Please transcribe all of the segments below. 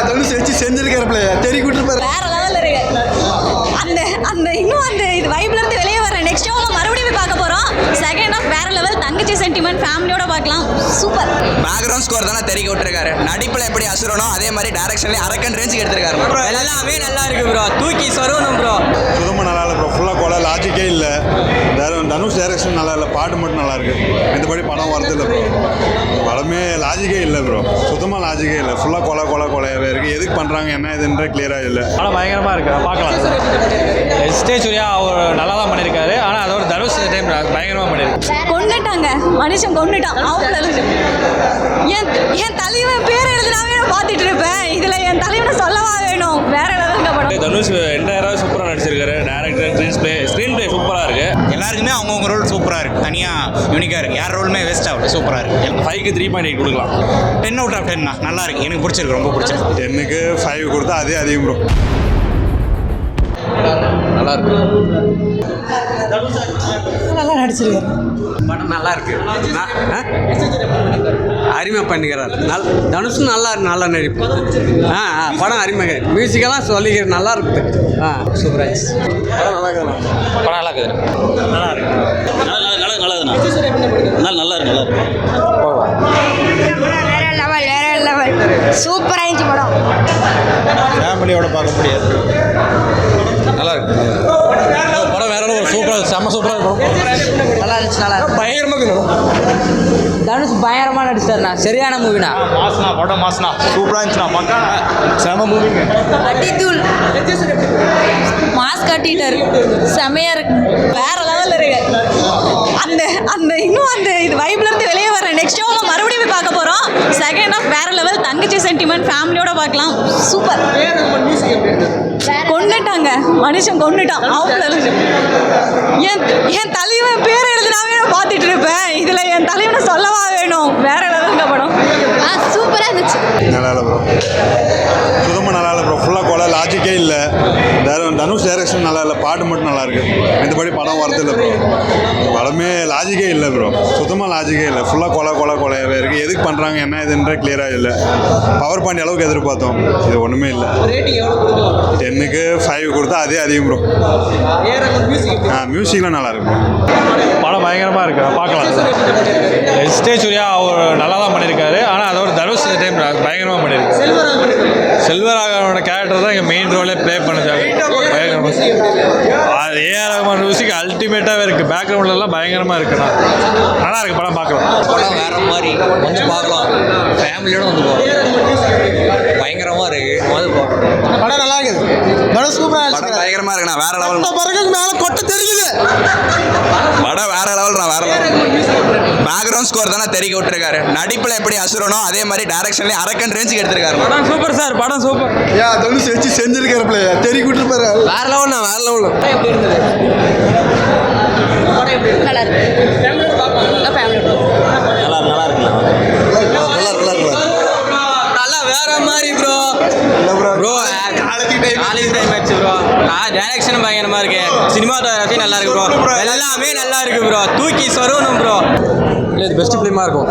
தனுஷ் வச்சு செஞ்சிருக்காருல தெரி கூட்டிருப்பாரு. வேற லெவல்ல இருக்கு. அந்த இன்னும் அந்த இது வைப்ல இருந்து வெளியே வர நெக்ஸ்ட் ஷோல மறுபடியும் போய் பார்க்க போறோம். செகண்ட் ஆஃப் வேற லெவல். தங்கச்சி சென்டிமெண்ட் ஃபேமிலியோட பார்க்கலாம். சூப்பர். பேக்ரவுண்ட் ஸ்கோர் தானே தெரி விட்டுருக்காரு. நடிப்புல எப்படி அசுரனோ அதே மாதிரி டைரக்ஷன்ல அரக்கன் ரேஞ்சுக்கு எடுத்திருக்காரு. எல்லாமே நல்லா இருக்கு ப்ரோ. தூக்கி சொருவணும் ப்ரோ. சுத்தமா நல்லா இல்லை ப்ரோ. ஃபுல்லா கொலை லாஜிக்கே இல்லை. தனுஷ் டைரக்ஷன் நல்லா இல்லை. பாட்டு மட்டும் நல்லா இருக்கு. மற்றபடி படம் வரது இல்லை ப்ரோ. படமே லாஜிக்கே இல்லை ப்ரோ. சுத்தமாக லாஜிக்கே இல்லை. ஃபுல்லாக கொலையாகவே இருக்குது. எதுக்கு பண்ணுறாங்க என்ன இதுன்ற கிளியராக இல்லை. ஆனால் பயங்கரமாக இருக்குது. பார்க்கலாம். ஸ்டேஜ் சூர்யா அவர் நல்லா தான் பண்ணியிருக்காரு. ஆனால் அதோட தனுஷ் டைம் பயங்கரமாக பண்ணியிருக்கு. கொண்டுட்டாங்க மனுஷன் கொண்டுட்டான். என் தலைவன் பேர் எழுதினாவே நான் பார்த்துட்டு இருப்பேன். இதில் என் தலைவனை சொல்லவா வேணும். வேற லெவலுங்க படம். தனுஷ் என்டையராக சூப்பராக நடிச்சிருக்காரு. டேரக்டர் ஸ்க்ரீன் பிளே சூப்பராக இருக்குது. எல்லாருக்குமே அவங்கவுங்க ரோல் சூப்பராக இருக்குது. தனியாக யூனிக்காக இருக்குது. யார் ரோலுமே வேஸ்ட் ஆகல. சூப்பராக இருக்குது. 5க்கு 3.8 கொடுக்கலாம். 10 out of 10 நல்லா இருக்குது. எனக்கு பிடிச்சிருக்கு. ரொம்ப பிடிச்சிருக்கு. 10க்கு 5 கொடுத்தா அதே அதிகம் ப்ரோ. நல்லா இருக்கு. நல்லா நடிச்சிருக்காரு. படம் நல்லா இருக்கு. அருமை பண்ணிக்கிறார். தனுஷ் நல்லா நடிப்பு. படம் அருமை. மியூசிக்கெல்லாம் சொல்லிக்கிறது நல்லா இருக்குது. சூப்பராஜ் படம் நல்லா இருக்குது. படம் நல்லா இருக்குது. நல்லா இருக்கு. நல்லா இருக்கு. வேற லெவல் சூப்பரா இருந்துச்சு படம். ஃபேமிலியோட பார்க்க முடியாது. நல்லா இருக்கு. படம் வேற ஒரு சூப்பராக செம்ம சூப்பராக இருக்கும். நல்லா இருந்துச்சு. பயங்கரமாக இருக்குது. தனுஷ் பயங்கரமாக நடிச்சார்ண்ணா. சரியான மூவினா. படம் மாசனா சூப்பராக இருந்துச்சுண்ணா. பக்கம் செம மூவிங்க. அடித்தூள் மாஸ்க் கட்டிட்டாரு. செமையா இருக்கு. வேற லெவல்ல இருக்கு. அந்த இன்னும் அந்த இது வைப்ல இருந்து வெளியே வர நெக்ஸ்ட் ஷோல மறுபடியும் போய் பார்க்க போறோம். செகண்ட் ஆஃப் வேற லெவல். தங்கச்சி சென்டிமெண்ட் ஃபேமிலியோட பார்க்கலாம். சூப்பர். கொண்டுட்டாங்க மனுஷன் கொண்டுட்டான். என் தலைவன் பேர் எழுதினாவே நான் பார்த்துட்டு இருப்பேன். இதுல என் தலைவனை சொல்லவா வேணும். வேற லெவலுங்க படம். சூப்பரா இருந்துச்சு. நல்லா இல்லை ப்ரோ. சுத்தமாக நல்லா இல்லை ப்ரோ. ஃபுல்லாக கொலை லாஜிக்கே இல்லை. தனுஷ் டைரக்ஷன் நல்லா இல்லை. பாட்டு மட்டும் நல்லா இருக்கு. மற்றபடி படம் வரது இல்லை ப்ரோ. படமே லாஜிக்கே இல்லை ப்ரோ. சுத்தமாக லாஜிக்கே இல்லை. ஃபுல்லாக கொலையாகவே இருக்குது. எதுக்கு பண்ணுறாங்க என்ன இதுன்ற கிளியராக இல்லை. பவர் பாயிண்ட் அளவுக்கு எதிர்பார்த்தோம். இது ஒன்றுமே இல்லை. 10க்கு 5 கொடுத்தா அதே அதிகம் ப்ரோ. மியூசிக்லாம் நல்லா இருக்கு. படம் பயங்கரமாக இருக்குது. பார்க்கலாம். ஸ்டேஜ் சூர்யா அவர் நல்லா தான் பண்ணியிருக்காரு. ஆனால் அதோட தனுஷ் டைம் பயங்கரமாக பண்ணியிருக்கு. செல்வராகவனோட கேரக்டர் தான் இங்கே மெயின் ரோலே ப்ளே பண்ணுச்சாங்க. அது ஏஆர் ரஹ்மான் மியூசிக் அல்டிமேட்டாகவே இருக்குது. பேக்ரவுண்ட்லாம் பயங்கரமாக இருக்குண்ணா. நல்லா இருக்குது. படம் பார்க்கலாம். படம் வேற மாதிரி வந்து பார்க்கலாம். ஃபேமிலியோட வந்து பயங்கரமாக இருக்கு. படம் நல்லா இருக்குது. தனுஷ் சூப்பராக படம் பயங்கரமாக இருக்குண்ணா. வேற லெவல். பிறகு மேலே கொட்ட தெரியுது. படம் வேற லெவல்ண்ணா. வேற லெவல். பேக்ரவுண்ட் ஸ்கோர் தானே தெரி விட்டுருக்காரு. நடிப்புல எப்படி அசுரனோ அதே மாதிரி டைரக்ஷன்ல அரக்கன் ரேஞ்சுக்கு எடுத்திருக்காரு. படம் சூப்பர் சார். படம் சூப்பர். தனுஷ் வச்சு செஞ்சிருக்காருல தெரி கூட்டிருப்பாரு. வேற லெவல்ண்ணா. வேற லெவல். எப்படி இருந்தது? நல்லா இருக்கு. நல்லா வேற மாதிரி ப்ரோ. காலேஜ் டைம் ஆச்சு ப்ரோ. டைரக்ஷன் பயங்கரமா இருக்கு. சினிமாட்டோகிராஃபி நல்லா இருக்கு ப்ரோ. எல்லாமே நல்லா இருக்கு ப்ரோ. தூக்கி சொருவணும் ப்ரோ. இல்லை இது பெஸ்ட் ஃபிலிமாக இருக்கும்.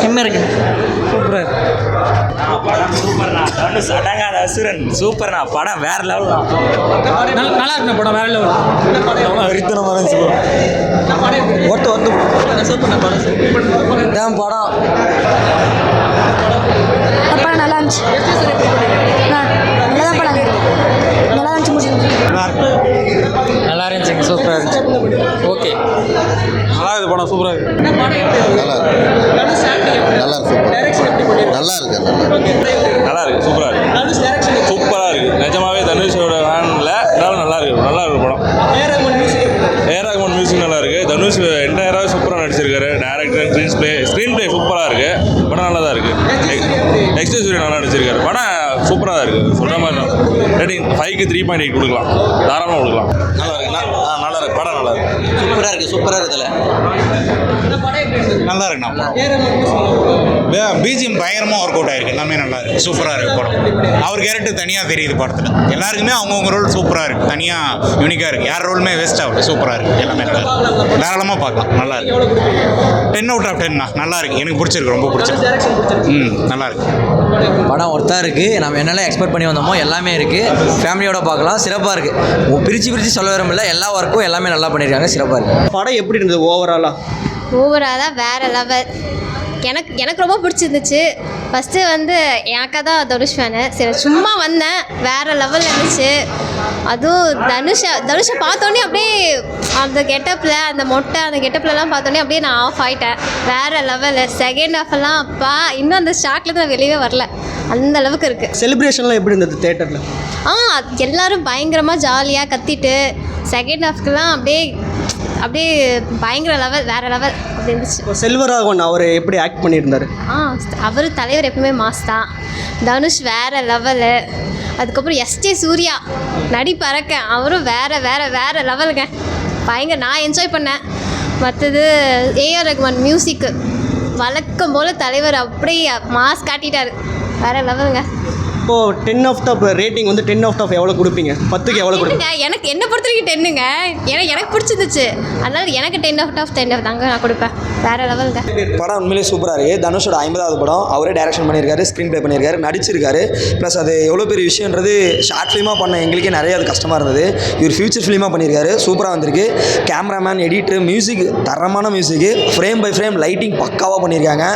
செம்ம இருக்கு. சூப்பராக இருக்கு. படம் சூப்பர்ண்ணா. தனுஷ் அடங்காத அசுரன் சூப்பர்ண்ணா. படம் வேற லெவல் தான். நல்லா இருக்குண்ணா. படம் வேற லெவல். வெறித்தனமாக இருந்துச்சு ப்ரோ. ஒட்டு வந்து சூப்பர்ண்ணா. படம் படம் படம் நல்லா இருந்துச்சு. நல்லா படம் நல்லா இருந்துச்சு. நல்லா இருந்துச்சுங்க. சூப்பராக இருந்துச்சு. ஓகே நல்லா இருக்குது. படம் சூப்பராக இருக்குது. நல்லா இருக்கு. நல்லா இருக்குது. சூப்பராக இருக்குது. சூப்பராக இருக்குது. நிஜமாவே தனுஷோட வேனில் இருந்தாலும் நல்லா இருக்குது. நல்லா இருக்குது படம். ஏஆர் ரஹ்மான் மியூசிக் நல்லா இருக்குது. தனுஷ் என்டையராக சூப்பராக நடிச்சிருக்காரு. டேரக்டர் ஸ்க்ரீன் பிளே சூப்பராக இருக்குது. படம் நல்லா தான் இருக்குது. நெக்ஸ்ட் சூர்யா நல்லா நடிச்சிருக்காரு. படம் சூப்பராக தான் இருக்குது. சொல்கிற மாதிரி ரேட்டிங் 5க்கு 3.8 கொடுக்கலாம். தாராளமாக கொடுக்கலாம். நல்லா இருக்கு. நல்லா இருக்கு. படம் நல்லா நல்லா இருக்கு சூப்பராக இருக்குதுல நல்லா இருக்குண்ணா பிஜிஎம் பயங்கரமாக ஒர்க் அவுட் ஆயிருக்கு. எல்லாமே நல்லா இருக்கு, சூப்பராக இருக்கு படம். அவர் கேரக்டர் தனியாக தெரியுது படத்தில். எல்லாருக்குமே அவங்கவுங்க ரோல் சூப்பராக இருக்கு, தனியாக யூனிக்காக இருக்கு. யார் ரோலுமே வேஸ்ட் ஆகல, சூப்பராக இருக்கு. எல்லாமே நல்லா இருக்கு, தாராளமாக பார்க்கலாம். நல்லா இருக்கு. 10 out of 10 நல்லா இருக்கு. எனக்கு பிடிச்சிருக்கு, ரொம்ப பிடிச்சிருக்கு. நல்லா இருக்கு. படம் ஒர்த்தாக இருக்குது. நம்ம என்னெல்லாம் எக்ஸ்பெக்ட் பண்ணி வந்தோமோ எல்லாமே இருக்குது. ஃபேமிலியோட பார்க்கலாம், சிறப்பாக இருக்குது. பிரித்து சொல்ல விரும்பல, எல்லா ஒர்க்கும் எல்லாமே நல்லா பண்ணியிருக்காங்க, சிறப்பாக இருக்குது. படம் எப்படி இருந்தது ஓவராலாக வேறு லெவல். எனக்கு ரொம்ப பிடிச்சிருந்துச்சு. ஃபஸ்ட்டு வந்து எனக்காக தான் தனுஷ் ஃபேனு. சரி சும்மா வந்தேன், வேறு லெவலில் இருந்துச்சு. அதுவும் தனுஷை பார்த்தோன்னே அப்படியே அந்த கெட்டப்பில், அந்த மொட்டை அந்த கெட்டப்லலாம் பார்த்தோன்னே அப்படியே நான் ஆஃப் ஆகிட்டேன். வேறு லெவலு. செகண்ட் ஹாஃபெல்லாம் அப்பா இன்னும் அந்த ஷாக்லேருந்து நான் வெளியே வரல, அந்த அளவுக்கு இருக்குது. செலிப்ரேஷன்லாம் எப்படி இருந்தது தேட்டரில்? எல்லோரும் பயங்கரமாக ஜாலியாக கத்திட்டு செகண்ட் ஹாஃப்க்குலாம் அப்படியே பயங்கர லெவல், வேறு லெவல் அப்படி இருந்துச்சு. இப்போ செல்வராகவன் அவர் எப்படி ஆக்ட் பண்ணியிருந்தார்? அவர் தலைவர் எப்பவுமே மாஸ் தான். தனுஷ் வேறு லெவலு. அதுக்கப்புறம் எஸ்ஜே சூர்யா நடிப்பறக்க, அவரும் வேறு லெவலுங்க. பயங்கர நான் என்ஜாய் பண்ணேன். மற்றது ஏஆர் ரகுமான் மியூசிக்கு வழக்கம் போல் தலைவர் அப்படியே மாஸ் காட்டிட்டார், வேறு லெவலுங்க. இப்போது 10 out of ரேட்டிங் வந்து 10 out of எவ்வளோ கொடுப்பீங்க? 10க்கு எவ்வளோ கொடுப்பீங்க? எனக்கு என்னை பொறுத்த வரைக்கும் 10ங்க. ஏன்னா எனக்கு பிடிச்சிருந்துச்சு, அதனால் எனக்கு 10 out of 10 தாங்க நான் கொடுப்பேன். வேறு லெவலுங்க. படம் உண்மையிலேயே சூப்பராக இருக்குது. தனுஷோட 50வது படம். அவரே டைரக்ஷன் பண்ணியிருக்காரு, ஸ்க்ரீன் ப்ளே பண்ணியிருக்காரு, நடிச்சிருக்காரு. ப்ளஸ் அது எவ்வளோ பெரிய விஷயன்றது ஷார்ட் ஃபிலிமாக பண்ண எங்களுக்கே நிறைய அது கஷ்டமாக இருந்தது. இவர் ஃபியூச்சர் ஃபிலிமாக பண்ணியிருக்காரு, சூப்பராக வந்திருக்கு. கேமராமேன், எடிட்ரு, மியூசிக் தரமான மியூசிக்கு. ஃப்ரேம் பை ஃப்ரேம் லைட்டிங் பக்காவாக பண்ணியிருக்காங்க.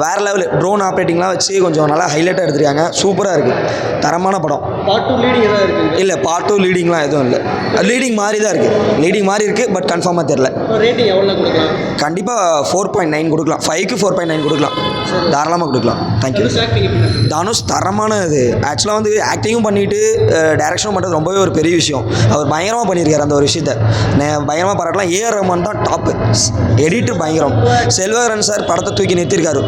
வேறு லெவல். ட்ரோன் ஆப்ரேட்டிங்லாம் வச்சு கொஞ்சம் நல்லா ஹைலைட்டாக எடுத்துருக்காங்க. சூப்பராக இருக்குது, தரமான படம். பார்ட் 2 லீடிங் ஏதாவது இருக்குது? இல்லை, பார்ட் 2 லீடிங்லாம் எதுவும் இல்லை. லீடிங் மாதிரி தான் இருக்குது, லீடிங் மாதிரி இருக்குது, பட் கன்ஃபார்மாக தெரில. ரேட்டிங் எவ்வளோ கொடுக்கலாம்? கண்டிப்பாக 4.9 கொடுக்கலாம். 5க்கு 4.9 கொடுக்கலாம், தாராளமாக கொடுக்கலாம். தேங்க்யூ. தனுஷ் தரமான இது. ஆக்சுவலாக வந்து ஆக்டிங்கும் பண்ணிவிட்டு டைரக்ஷனும் பண்ணுறது ரொம்பவே ஒரு பெரிய விஷயம். அவர் பயங்கரமாக பண்ணியிருக்காரு அந்த ஒரு விஷயத்தை. பயங்கரமாக பாராட்டலாம். ஏஆர் ரஹ்மான் தான் டாப்பு. எடிட்டர் பயங்கரம். செல்வகரன் சார் படத்தை தூக்கி நிறுத்திருக்காரு.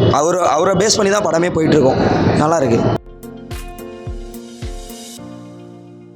அவரை பேஸ் பண்ணி தான் படமே போயிட்டுருக்கோம். நல்லா இருக்குது.